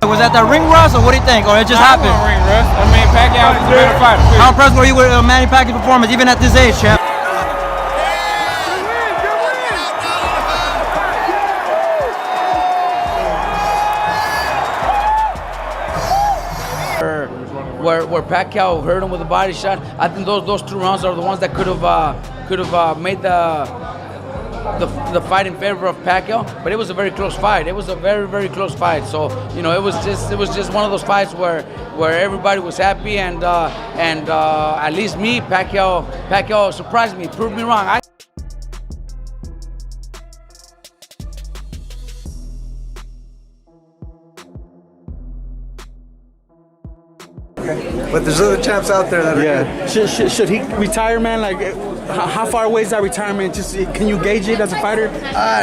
Was that the ring rust, or what do you think? Or it just happened? Ring rust. I mean, Pacquiao is a better fighter. How impressed were you with Manny Pacquiao's performance, even at this age, champ? Where Pacquiao hurt him with a body shot. I think those 2 rounds are the ones that could have made the fight in favor of Pacquiao. But it was a very close fight. It was a very, very close fight. So it was just one of those fights where everybody was happy, and at least me, Pacquiao surprised me, proved me wrong. But there's other champs out there that are good. Should he retire, man? Like, how far away is that retirement? Just can you gauge it as a fighter?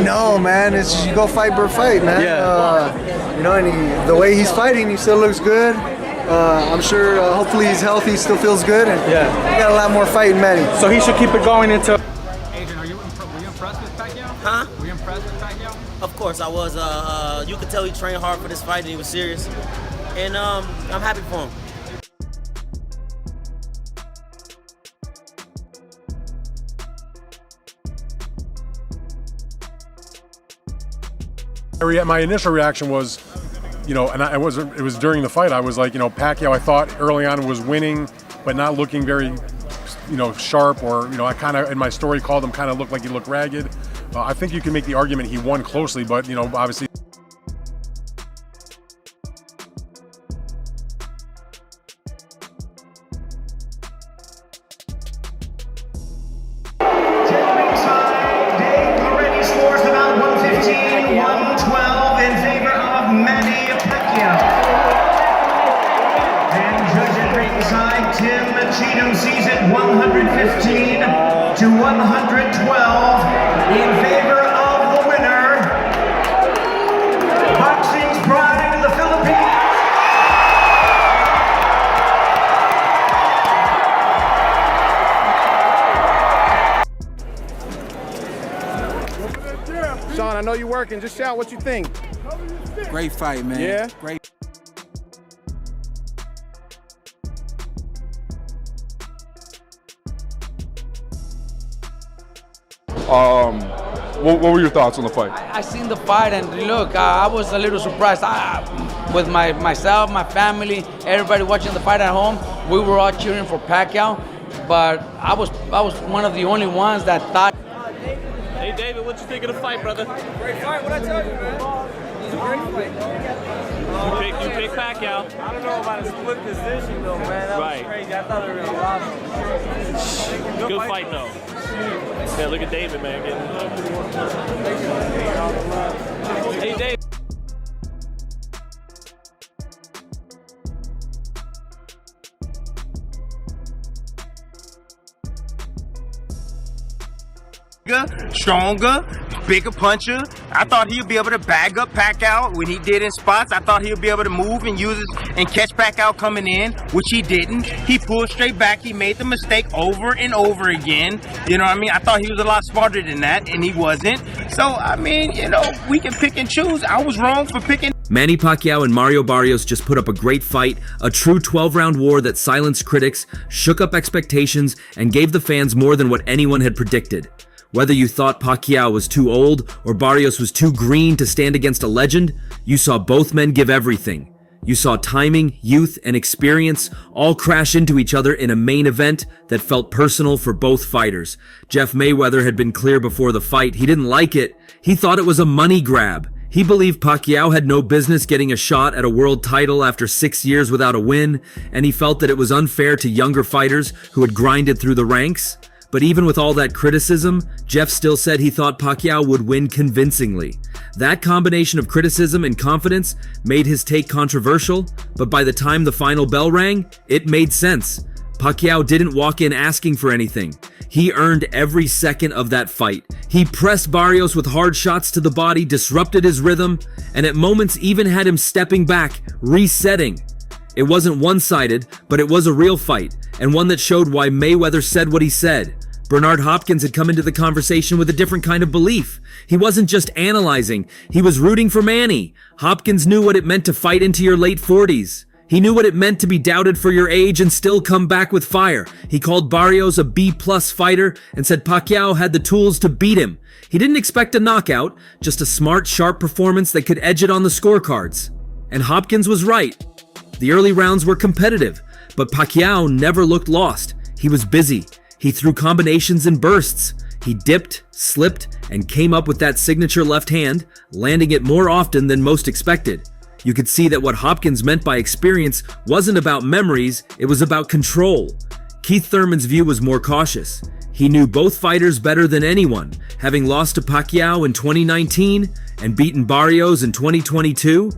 No, man. It's just you go fight per fight, man. Yeah. And the way he's fighting, he still looks good. I'm sure. Hopefully, he's healthy, still feels good, and he got a lot more fight in Manny. So he should keep it going into. Adrian, were you impressed with Pacquiao? Huh? Were you impressed with Pacquiao? Of course, I was. You could tell he trained hard for this fight, and he was serious. And I'm happy for him. My initial reaction was, and it was during the fight. I was like, Pacquiao, I thought early on was winning, but not looking very, sharp, or, I kind of, in my story called him, kind of looked like he looked ragged. I think you can make the argument he won closely, but, obviously. Sees it 115 to 112 in favor of the winner, boxing's pride of the Philippines. Sean, I know you're working. Just shout what you think. Great fight, man. Yeah? Great. What were your thoughts on the fight? I seen the fight, and look, I was a little surprised. With myself, my family, everybody watching the fight at home, we were all cheering for Pacquiao, but I was one of the only ones that thought. Hey David, what you think of the fight, brother? Great fight. What I tell you, man? It was a great fight. You pick Pacquiao. I don't know about a split position though, man. That was crazy. I thought it was a lot. Good fight though. Yeah, look at David, man. Hey, David. Stronger, bigger puncher. I thought he'd be able to bag up Pacquiao when he did in spots. I thought he'd be able to move and use and catch Pacquiao coming in, which he didn't. He pulled straight back. He made the mistake over and over again. You know what I mean? I thought he was a lot smarter than that, and he wasn't. So, I mean, we can pick and choose. I was wrong for picking. Manny Pacquiao and Mario Barrios just put up a great fight, a true 12-round war that silenced critics, shook up expectations, and gave the fans more than what anyone had predicted. Whether you thought Pacquiao was too old or Barrios was too green to stand against a legend, you saw both men give everything. You saw timing, youth, and experience all crash into each other in a main event that felt personal for both fighters. Jeff Mayweather had been clear before the fight. He didn't like it. He thought it was a money grab. He believed Pacquiao had no business getting a shot at a world title after 6 years without a win, and he felt that it was unfair to younger fighters who had grinded through the ranks. But even with all that criticism, Jeff still said he thought Pacquiao would win convincingly. That combination of criticism and confidence made his take controversial, but by the time the final bell rang, it made sense. Pacquiao didn't walk in asking for anything. He earned every second of that fight. He pressed Barrios with hard shots to the body, disrupted his rhythm, and at moments even had him stepping back, resetting. It wasn't one-sided, but it was a real fight, and one that showed why Mayweather said what he said. Bernard Hopkins had come into the conversation with a different kind of belief. He wasn't just analyzing, he was rooting for Manny. Hopkins knew what it meant to fight into your late 40s. He knew what it meant to be doubted for your age and still come back with fire. He called Barrios a B-plus fighter and said Pacquiao had the tools to beat him. He didn't expect a knockout, just a smart, sharp performance that could edge it on the scorecards. And Hopkins was right. The early rounds were competitive, but Pacquiao never looked lost. He was busy. He threw combinations in bursts. He dipped, slipped, and came up with that signature left hand, landing it more often than most expected. You could see that what Hopkins meant by experience wasn't about memories, it was about control. Keith Thurman's view was more cautious. He knew both fighters better than anyone, having lost to Pacquiao in 2019 and beaten Barrios in 2022.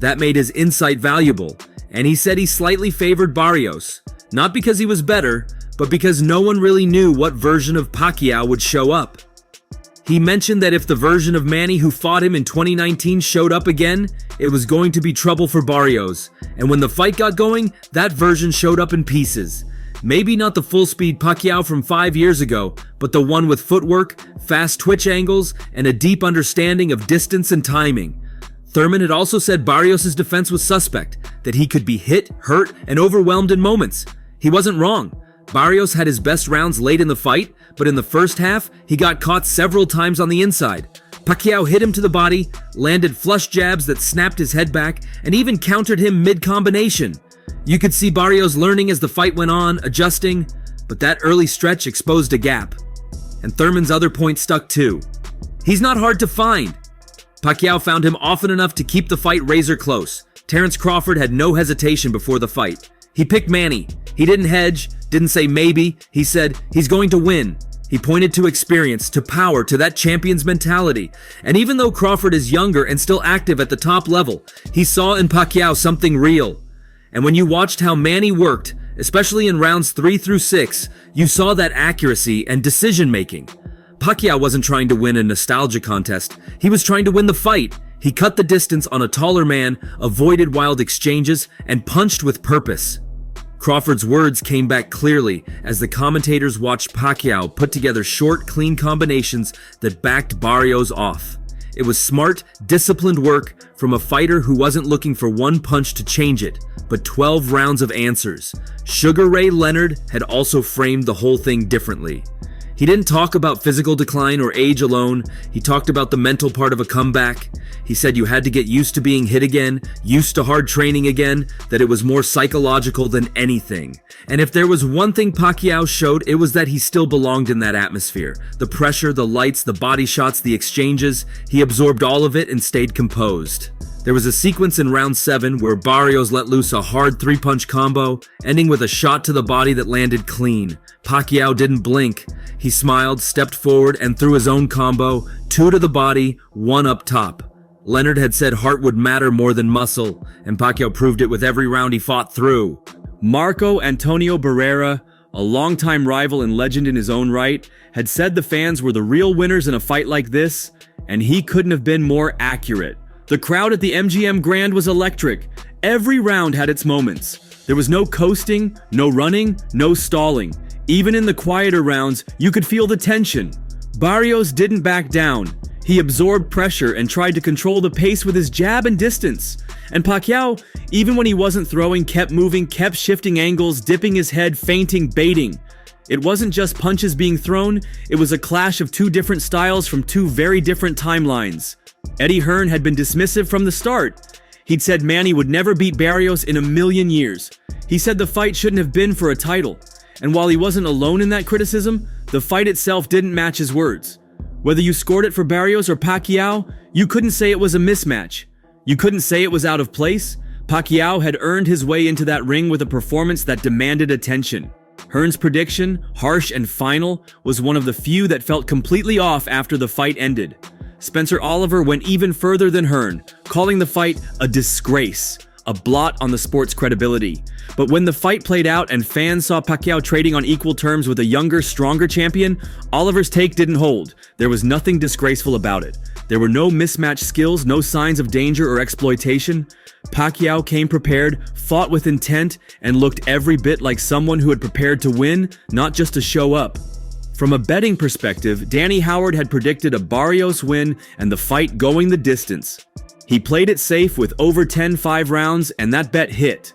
That made his insight valuable, and he said he slightly favored Barrios, not because he was better, but because no one really knew what version of Pacquiao would show up. He mentioned that if the version of Manny who fought him in 2019 showed up again, it was going to be trouble for Barrios. And when the fight got going, that version showed up in pieces. Maybe not the full-speed Pacquiao from 5 years ago, but the one with footwork, fast twitch angles, and a deep understanding of distance and timing. Thurman had also said Barrios' defense was suspect, that he could be hit, hurt, and overwhelmed in moments. He wasn't wrong. Barrios had his best rounds late in the fight, but in the first half, he got caught several times on the inside. Pacquiao hit him to the body, landed flush jabs that snapped his head back, and even countered him mid-combination. You could see Barrios learning as the fight went on, adjusting, but that early stretch exposed a gap. And Thurman's other point stuck too. He's not hard to find. Pacquiao found him often enough to keep the fight razor close. Terence Crawford had no hesitation before the fight. He picked Manny. He didn't hedge, didn't say maybe. He said he's going to win. He pointed to experience, to power, to that champion's mentality. And even though Crawford is younger and still active at the top level, he saw in Pacquiao something real. And when you watched how Manny worked, especially in rounds 3 through 6, you saw that accuracy and decision-making. Pacquiao wasn't trying to win a nostalgia contest. He was trying to win the fight. He cut the distance on a taller man, avoided wild exchanges, and punched with purpose. Crawford's words came back clearly as the commentators watched Pacquiao put together short, clean combinations that backed Barrios off. It was smart, disciplined work from a fighter who wasn't looking for one punch to change it, but 12 rounds of answers. Sugar Ray Leonard had also framed the whole thing differently. He didn't talk about physical decline or age alone. He talked about the mental part of a comeback. He said you had to get used to being hit again, used to hard training again, that it was more psychological than anything. And if there was one thing Pacquiao showed, it was that he still belonged in that atmosphere. The pressure, the lights, the body shots, the exchanges, he absorbed all of it and stayed composed. There was a sequence in round 7 where Barrios let loose a hard 3-punch combo, ending with a shot to the body that landed clean. Pacquiao didn't blink. He smiled, stepped forward, and threw his own combo, 2 to the body, 1 up top. Leonard had said heart would matter more than muscle, and Pacquiao proved it with every round he fought through. Marco Antonio Barrera, a longtime rival and legend in his own right, had said the fans were the real winners in a fight like this, and he couldn't have been more accurate. The crowd at the MGM Grand was electric. Every round had its moments. There was no coasting, no running, no stalling. Even in the quieter rounds, you could feel the tension. Barrios didn't back down. He absorbed pressure and tried to control the pace with his jab and distance. And Pacquiao, even when he wasn't throwing, kept moving, kept shifting angles, dipping his head, feinting, baiting. It wasn't just punches being thrown, it was a clash of 2 different styles from 2 very different timelines. Eddie Hearn had been dismissive from the start. He'd said Manny would never beat Barrios in a million years. He said the fight shouldn't have been for a title. And while he wasn't alone in that criticism, the fight itself didn't match his words. Whether you scored it for Barrios or Pacquiao, you couldn't say it was a mismatch. You couldn't say it was out of place. Pacquiao had earned his way into that ring with a performance that demanded attention. Hearn's prediction, harsh and final, was one of the few that felt completely off after the fight ended. Spencer Oliver went even further than Hearn, calling the fight a disgrace, a blot on the sport's credibility. But when the fight played out and fans saw Pacquiao trading on equal terms with a younger, stronger champion, Oliver's take didn't hold. There was nothing disgraceful about it. There were no mismatched skills, no signs of danger or exploitation. Pacquiao came prepared, fought with intent, and looked every bit like someone who had prepared to win, not just to show up. From a betting perspective, Danny Howard had predicted a Barrios win and the fight going the distance. He played it safe with over 10 5 rounds, and that bet hit.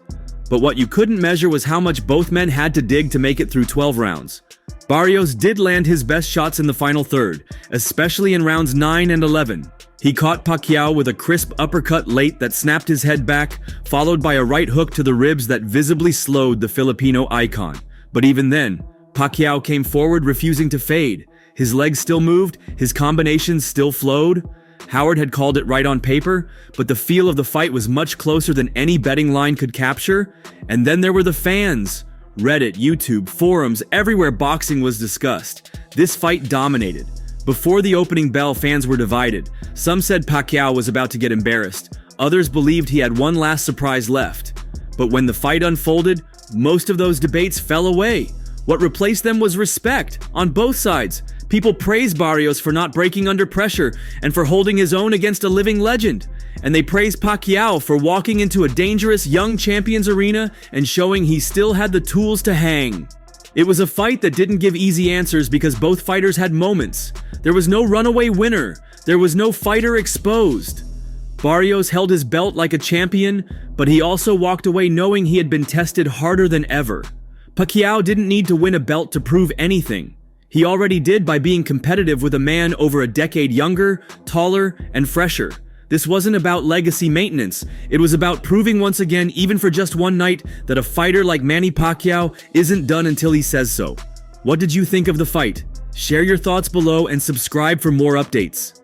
But what you couldn't measure was how much both men had to dig to make it through 12 rounds. Barrios did land his best shots in the final third, especially in rounds 9 and 11. He caught Pacquiao with a crisp uppercut late that snapped his head back, followed by a right hook to the ribs that visibly slowed the Filipino icon. But even then, Pacquiao came forward, refusing to fade. His legs still moved, his combinations still flowed. Howard had called it right on paper, but the feel of the fight was much closer than any betting line could capture. And then there were the fans. Reddit, YouTube, forums, everywhere boxing was discussed. This fight dominated. Before the opening bell, fans were divided. Some said Pacquiao was about to get embarrassed. Others believed he had one last surprise left. But when the fight unfolded, most of those debates fell away. What replaced them was respect on both sides. People praised Barrios for not breaking under pressure and for holding his own against a living legend. And they praised Pacquiao for walking into a dangerous young champion's arena and showing he still had the tools to hang. It was a fight that didn't give easy answers because both fighters had moments. There was no runaway winner. There was no fighter exposed. Barrios held his belt like a champion, but he also walked away knowing he had been tested harder than ever. Pacquiao didn't need to win a belt to prove anything. He already did by being competitive with a man over a decade younger, taller, and fresher. This wasn't about legacy maintenance. It was about proving once again, even for just one night, that a fighter like Manny Pacquiao isn't done until he says so. What did you think of the fight? Share your thoughts below and subscribe for more updates.